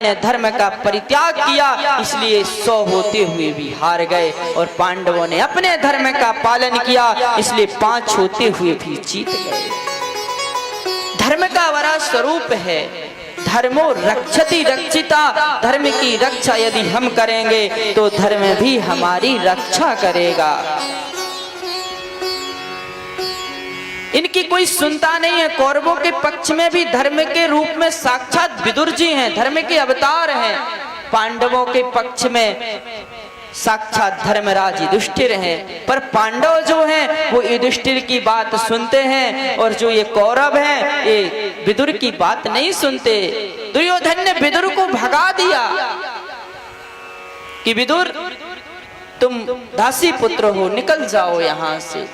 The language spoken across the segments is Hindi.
ने धर्म का परित्याग किया, इसलिए 100 होते हुए भी हार गए। और पांडवों ने अपने धर्म का पालन किया, इसलिए 5 होते हुए भी जीत गए। धर्म का बड़ा स्वरूप है, धर्मो रक्षति रक्षिता। धर्म की रक्षा यदि हम करेंगे तो धर्म भी हमारी रक्षा करेगा। इनकी कोई सुनता नहीं है। कौरवों के पक्ष में भी धर्म के रूप में साक्षात विदुर जी हैं, धर्म के अवतार हैं। पांडवों के पक्ष में साक्षात धर्मराज युधिष्ठिर हैं। पर पांडव जो हैं वो युधिष्ठिर की बात सुनते हैं, और जो ये कौरव हैं ये विदुर की बात नहीं सुनते। दुर्योधन ने विदुर को भगा दिया कि विदुर तुम दासी पुत्र हो, निकल जाओ यहां से।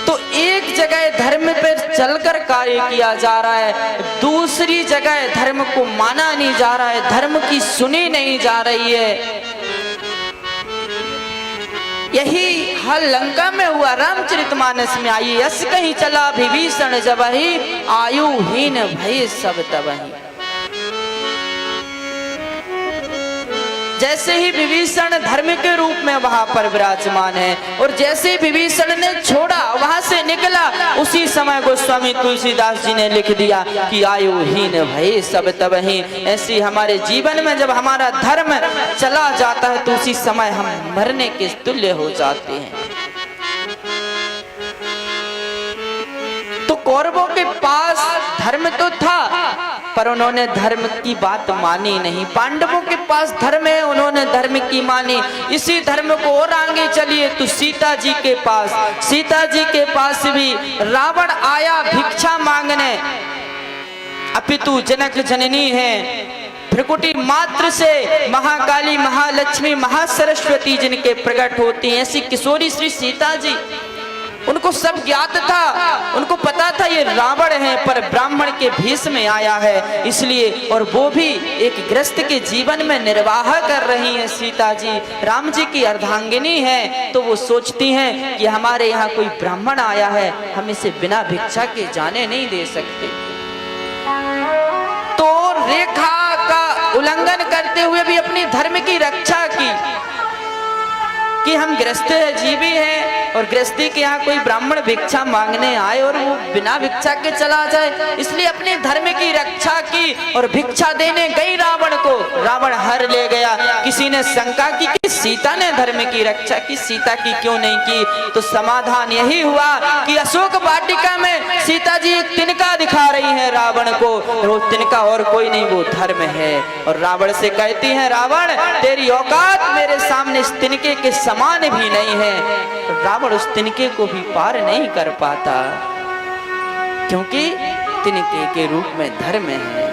तो एक जगह धर्म पर चलकर कार्य किया जा रहा है, दूसरी जगह धर्म को माना नहीं जा रहा है, धर्म की सुनी नहीं जा रही है। यही हाल लंका में हुआ। रामचरितमानस में आई, यस कहीं चला विभीषण जबहि, आयुहीन भय सब तबहि। जैसे ही विभीषण धर्म के रूप में वहां पर विराजमान है, और जैसे विभीषण ने छोड़ा वहां से निकला, उसी समय गोस्वामी तुलसीदास जी ने लिख दिया कि आयुहीन भय सब तबहि। ऐसी हमारे जीवन में जब हमारा धर्म चला जाता है तो उसी समय हम मरने के तुल्य हो जाते हैं। तो कौरवों के पास धर्म तो था, पर उन्होंने धर्म की बात मानी नहीं। पांडवों के पास धर्म है, उन्होंने धर्म की मानी। इसी धर्म को और आगे चलिए तो सीता जी के पास, सीता जी के पास भी रावण आया भिक्षा मांगने। अपितु जनक जननी है, भ्रकुटी मात्र से महाकाली, महालक्ष्मी, महासरस्वती जिनके प्रकट होती हैं, ऐसी किशोरी श्री सीता जी, उनको सब ज्ञात था, उनको पता था ये रावण है, पर ब्राह्मण के भेष में आया है इसलिए। और वो भी एक गृहस्थ के जीवन में निर्वाह कर रही हैं सीता जी, राम जी की अर्धांगिनी है। तो वो सोचती हैं कि हमारे यहाँ कोई ब्राह्मण आया है, हम इसे बिना भिक्षा के जाने नहीं दे सकते। तो रेखा का उल्लंघन करते हुए भी अपनी धर्म की रक्षा की कि हम गृहस्थ जीवी हैं, और गृहस्थी के यहाँ कोई ब्राह्मण भिक्षा मांगने आए और वो बिना भिक्षा के चला जाए, इसलिए अपने धर्म की रक्षा की और भिक्षा देने गई रावण को। रावण हर ले गया। किसी ने शंका की कि सीता ने धर्म की रक्षा की, सीता की क्यों नहीं की? तो समाधान यही हुआ कि अशोक वाटिका में सीता जी एक तिनका दिखा रही है रावण को, वो तिनका और कोई नहीं, वो धर्म है। और रावण से कहती है, रावण तेरी औकात मेरे सामने इस तिनके के समान भी नहीं है। रावण उस तिनके को भी पार नहीं कर पाता, क्योंकि तिनके के रूप में धर्म है।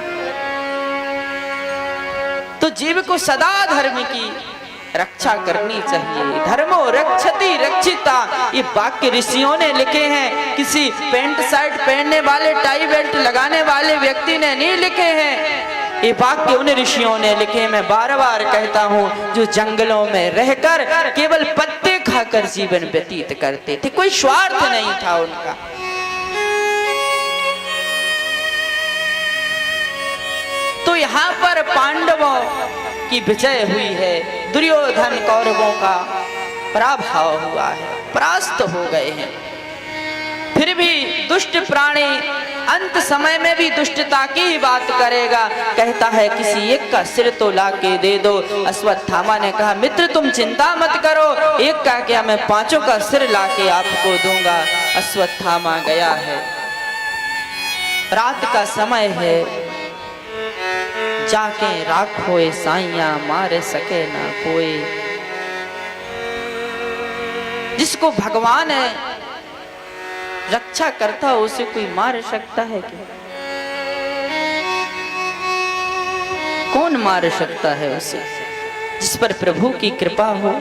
तो जीव को सदा धर्म की रक्षा करनी चाहिए। धर्मो रक्षति रक्षिता, ये वाक्य ऋषियों ने लिखे हैं, किसी पेंट शर्ट पहनने वाले, टाई बेल्ट लगाने वाले व्यक्ति ने नहीं लिखे हैं। ये वाक्य उन ऋषियों ने लिखे। मैं बार बार कहता हूँ, जो जंगलों में रहकर केवल पत्ते खाकर जीवन व्यतीत करते थे, कोई स्वार्थ नहीं था उनका। तो यहाँ पर पांडवों की विजय हुई है, दुर्योधन कौरवों का पराभव हुआ है, परास्त हो गए हैं। फिर भी दुष्ट प्राणी अंत समय में भी दुष्टता की ही बात करेगा। कहता है किसी एक का सिर तो लाके दे दो। अश्वत्थामा ने कहा, मित्र तुम चिंता मत करो, एक का क्या, मैं 5 का सिर लाके आपको दूंगा। अश्वत्थामा गया है, रात का समय है, जाके राखोए साइया, मारे सके ना कोई। जिसको भगवान है रक्षा करता, उसे कोई मार सकता है क्या? कौन मार सकता है उसे? जिस पर प्रभु की कृपा हो,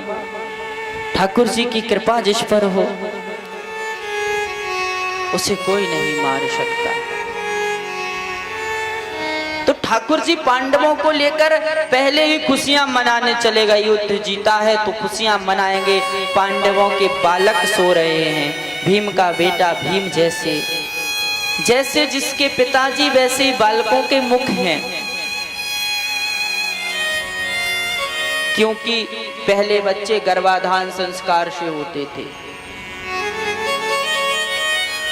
ठाकुर जी की कृपा जिस पर हो, उसे कोई नहीं मार सकता। तो ठाकुर जी पांडवों को लेकर पहले ही खुशियां मनाने चले गए। युद्ध जीता है तो खुशियां मनाएंगे। पांडवों के बालक सो रहे हैं, भीम का बेटा भीम जैसे, जैसे जिसके पिताजी वैसे ही बालकों के मुख हैं। क्योंकि पहले बच्चे गर्भाधान संस्कार से होते थे,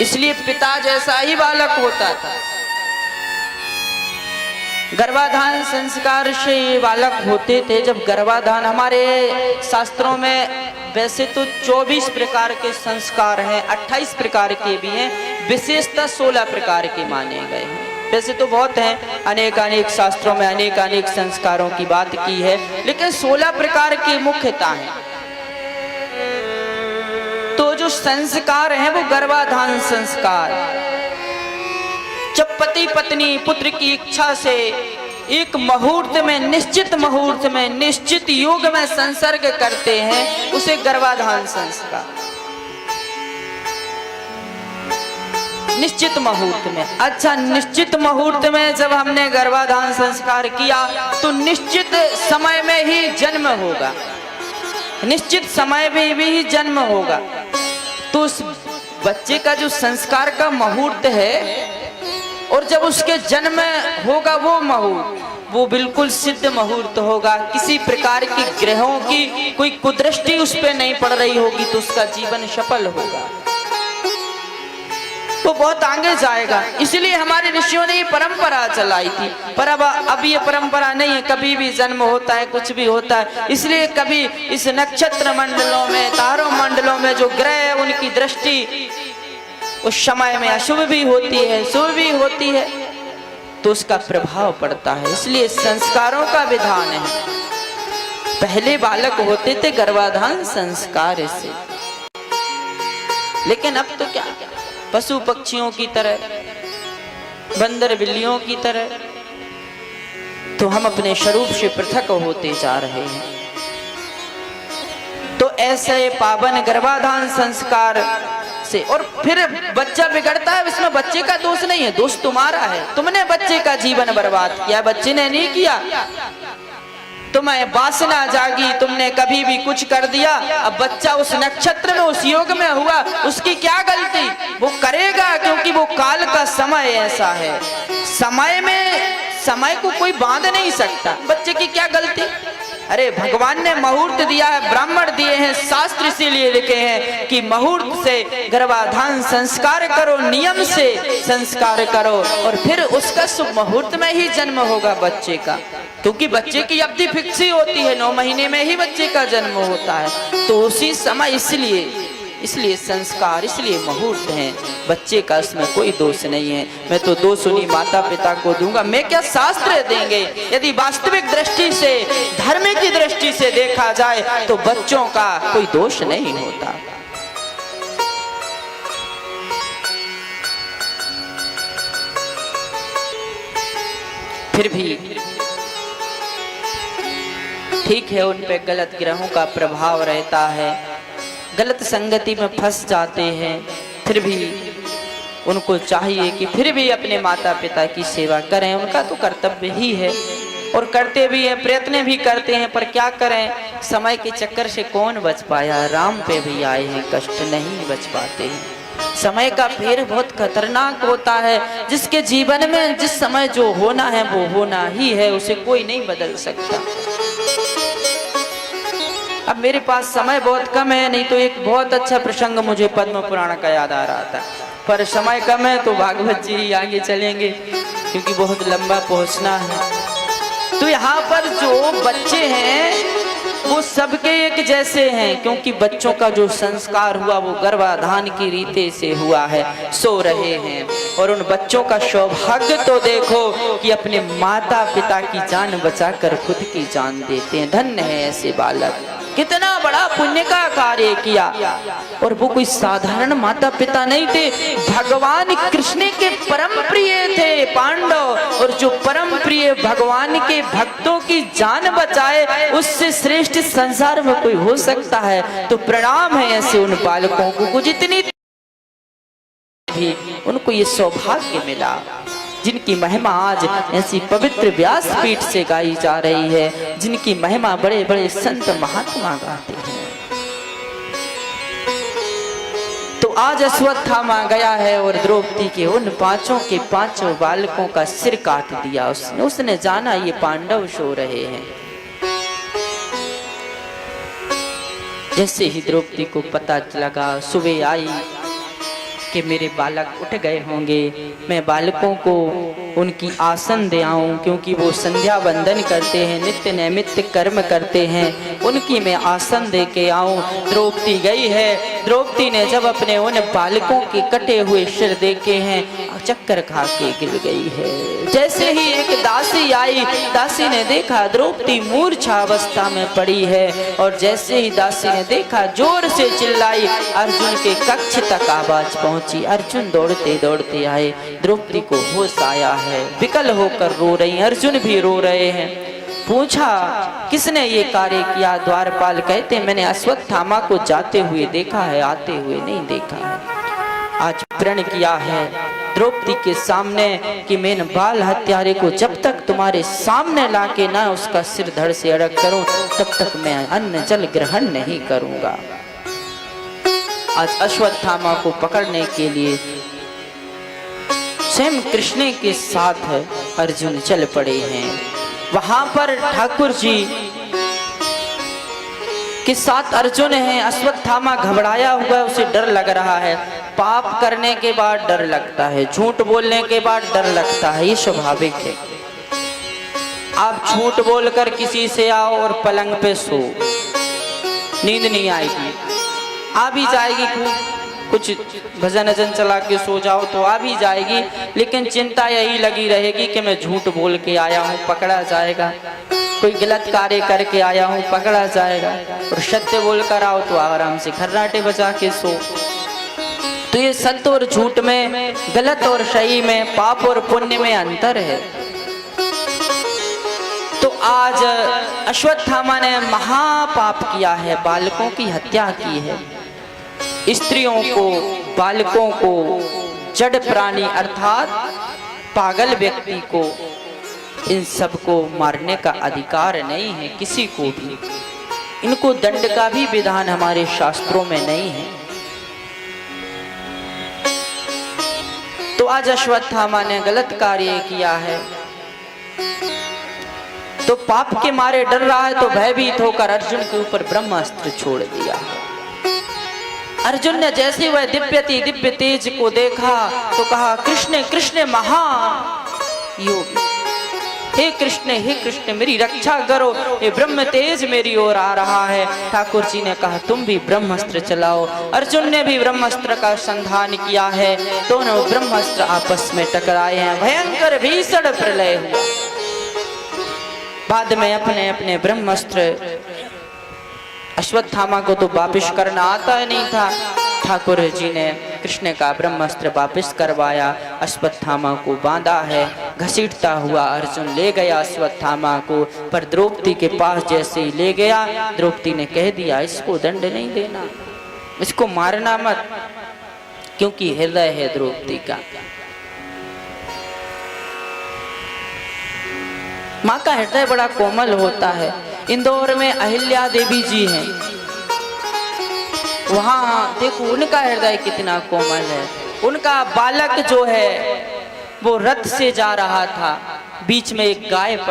इसलिए पिता जैसा ही बालक होता था। गर्भाधान संस्कार से बालक होते थे। जब गर्भाधान, हमारे शास्त्रों में वैसे तो 24 प्रकार के संस्कार हैं, 28 प्रकार के भी हैं, विशेषतः 16 प्रकार के माने गए हैं। वैसे तो बहुत हैं, अनेक अनेक शास्त्रों में अनेक अनेक संस्कारों की बात की है, लेकिन 16 प्रकार की मुख्यता है। तो जो संस्कार हैं वो गर्भाधान संस्कार, जब पति पत्नी पुत्र की इच्छा से एक मुहूर्त में, निश्चित मुहूर्त में, निश्चित योग में संसर्ग करते हैं, उसे गर्भाधान संस्कार। निश्चित मुहूर्त में, अच्छा निश्चित मुहूर्त में जब हमने गर्भाधान संस्कार किया तो निश्चित समय में ही जन्म होगा, निश्चित समय में भी जन्म होगा। तो उस बच्चे का जो संस्कार का मुहूर्त है और जब उसके जन्म होगा वो मुहूर्त, वो बिल्कुल सिद्ध मुहूर्त होगा। किसी प्रकार की ग्रहों की कोई कुदृष्टि उस पे नहीं पड़ रही होगी, तो उसका जीवन सफल होगा, तो बहुत आगे जाएगा। इसलिए हमारे ऋषियों ने ये परंपरा चलाई थी। पर अब ये परंपरा नहीं है, कभी भी जन्म होता है, कुछ भी होता है। इसलिए कभी इस नक्षत्र मंडलों में, तारों मंडलों में जो ग्रह है उनकी दृष्टि उस समय में अशुभ भी होती है, शुभ भी होती है, तो उसका प्रभाव पड़ता है। इसलिए संस्कारों का विधान है। पहले बालक होते थे गर्भाधान संस्कार से, लेकिन अब तो क्या, पशु पक्षियों की तरह, बंदर बिल्लियों की तरह, तो हम अपने स्वरूप से पृथक होते जा रहे हैं। तो ऐसे पावन गर्भाधान संस्कार से, और फिर बच्चा बिगड़ता है, इसमें बच्चे का दोष नहीं है, दोष तुम्हारा है। तुमने बच्चे का जीवन बर्बाद किया, बच्चे ने नहीं किया। तुम्हें वासना जागी, तुमने कभी भी कुछ कर दिया। अब बच्चा उस नक्षत्र में, उस योग में हुआ, उसकी क्या गलती, वो करेगा, क्योंकि वो काल का समय ऐसा है। समय में, समय को कोई बांध नहीं सकता। बच्चे की क्या गलती, अरे भगवान ने मुहूर्त दिया है, ब्राह्मण दिए हैं, शास्त्र इसीलिए लिखे हैं कि मुहूर्त से गर्भाधान संस्कार करो, नियम से संस्कार करो, और फिर उसका शुभ मुहूर्त में ही जन्म होगा बच्चे का, क्योंकि बच्चे की अवधि फिक्स ही होती है, 9 महीने में ही बच्चे का जन्म होता है। तो उसी समय इसलिए संस्कार, इसलिए मुहूर्त हैं। बच्चे का इसमें कोई दोष नहीं है। मैं तो दोष उन्हीं माता पिता को दूंगा, मैं क्या शास्त्र देंगे। यदि वास्तविक दृष्टि से, धर्म की दृष्टि से देखा जाए तो बच्चों का कोई दोष नहीं होता। फिर भी ठीक है, उन पे गलत ग्रहों का प्रभाव रहता है, गलत संगति में फंस जाते हैं। फिर भी उनको चाहिए कि फिर भी अपने माता पिता की सेवा करें, उनका तो कर्तव्य ही है, और करते भी हैं, प्रयत्न भी करते हैं। पर क्या करें, समय के चक्कर से कौन बच पाया, राम पे भी आए हैं कष्ट, नहीं बच पाते हैं। समय का फेर बहुत खतरनाक होता है। जिसके जीवन में जिस समय जो होना है वो होना ही है, उसे कोई नहीं बदल सकता। अब मेरे पास समय बहुत कम है, नहीं तो एक बहुत अच्छा प्रसंग मुझे पद्म पुराण का याद आ रहा था, पर समय कम है तो भागवत जी ही आगे चलेंगे, क्योंकि बहुत लंबा पहुंचना है। तो यहाँ पर जो बच्चे हैं वो सबके एक जैसे हैं, क्योंकि बच्चों का जो संस्कार हुआ वो गर्भाधान की रीति से हुआ है, सो रहे हैं। और उन बच्चों का सौभाग्य तो देखो कि अपने माता पिता की जान बचाकर खुद की जान देते हैं। धन्य है ऐसे बालक, कितना बड़ा पुण्य का कार्य किया। और वो कोई साधारण माता पिता नहीं थे, भगवान कृष्ण के परम प्रिय थे पांडव, और जो परम प्रिय भगवान के भक्तों की जान बचाए, उससे श्रेष्ठ संसार में कोई हो सकता है। तो प्रणाम है ऐसे उन बालकों को, जितनी भी उनको ये सौभाग्य मिला, जिनकी महिमा आज ऐसी पवित्र व्यासपीठ से गाई जा रही है, जिनकी महिमा बड़े बड़े संत महात्मा गाते हैं। तो आज अश्वत्थामा गया है और द्रौपदी के उन पांचों बालकों का सिर काट दिया उसने। उसने जाना ये पांडव सो रहे हैं। जैसे ही द्रौपदी को पता लगा, सुबह आई कि मेरे बालक उठ गए होंगे, मैं बालकों को उनकी आसन दे आऊं, क्योंकि वो संध्या वंदन करते हैं, नित्य नैमित्य कर्म करते हैं, उनकी मैं आसन दे के आऊं। द्रौपदी गई है। द्रौपदी ने जब अपने उन बालकों के कटे हुए सिर देखे हैं, चक्कर खा के गिर गई है। जैसे ही एक दासी आई, दासी ने देखा द्रौपदी मूर्छा अवस्था में पड़ी है, और जैसे ही दासी ने देखा जोर से चिल्लाई, अर्जुन के कक्ष तक आवाज पहुंची। अर्जुन दौड़ते दौड़ते आए, द्रौपदी को होश आया है, विकल होकर रो रही, अर्जुन भी रो रहे हैं। पूछा किसने ये कार्य किया? द्वारपाल कहते मैंने अश्वत्थामा को जाते हुए देखा है, आते हुए नहीं देखा है। आज प्रण किया है द्रौपदी के सामने कि मैं बाल हत्यारे को जब तक तुम्हारे सामने लाके ना उसका सिर धड़ से अड़क करूं, तब तक मैं अन्न जल ग्रहण नहीं करूंगा। आज अश्वत्थामा को पकड़ने के लिए स्वयं कृष्ण के साथ अर्जुन चल पड़े हैं। वहां पर ठाकुर जी के साथ अर्जुन है। अश्वत्थामा घबराया हुआ है, उसे डर लग रहा है। पाप करने के बाद डर लगता है, झूठ बोलने के बाद डर लगता है, ये स्वाभाविक है। आप झूठ बोलकर किसी से आओ और पलंग पे सो, नींद नहीं आएगी, आ भी जाएगी, कुछ भजन अजन चला के सो जाओ तो आ भी जाएगी, लेकिन चिंता यही लगी रहेगी कि मैं झूठ बोल के आया हूँ, पकड़ा जाएगा, कोई गलत कार्य करके आया हूँ, पकड़ा जाएगा। और सत्य बोलकर आओ तो आराम से खर्राटे बजा के सो। तो ये सत्य और झूठ में, गलत और सही में, पाप और पुण्य में अंतर है। तो आज अश्वत्थामा ने महापाप किया है, बालकों की हत्या की है, स्त्रियों को, बालकों को, जड़ प्राणी अर्थात पागल व्यक्ति को, इन सब को मारने का अधिकार नहीं है किसी को भी। इनको दंड का भी विधान हमारे शास्त्रों में नहीं है। तो आज अश्वत्थामा ने गलत कार्य किया है, तो पाप के मारे डर रहा है, तो भयभीत होकर अर्जुन के ऊपर ब्रह्मास्त्र छोड़ दिया। अर्जुन ने जैसे वह दिव्य तेज को देखा तो कहा कृष्ण कृष्ण महायोगी, हे कृष्ण मेरी रक्षा करो, ये ब्रह्म तेज मेरी ओर आ रहा है। ठाकुर जी ने कहा तुम भी ब्रह्मास्त्र चलाओ। अर्जुन ने भी ब्रह्मास्त्र का संधान किया है, दोनों ब्रह्मास्त्र आपस में टकराए हैं, भयंकर भीषण प्रलय हुआ। बाद में अपने अपने ब्रह्मास्त्र, अश्वत्थामा को तो वापिस करना आता ही नहीं था, ठाकुर जी ने कृष्ण का ब्रह्मास्त्र वापिस करवाया, अश्वत्थामा को बांधा है। घसीटता हुआ अर्जुन ले गया अश्वत्थामा को, पर द्रौपदी के पास जैसे ही ले गया, द्रौपदी ने कह दिया इसको दंड नहीं देना, इसको मारना मत, क्योंकि हृदय है द्रौपदी का। माँ का हृदय बड़ा कोमल होता है। इंदौर में अहिल्या देवी जी हैं, वहाँ देखो उनका हृदय कितना कोमल है। उनका बालक जो है वो रथ से जा रहा था, बीच में एक गाय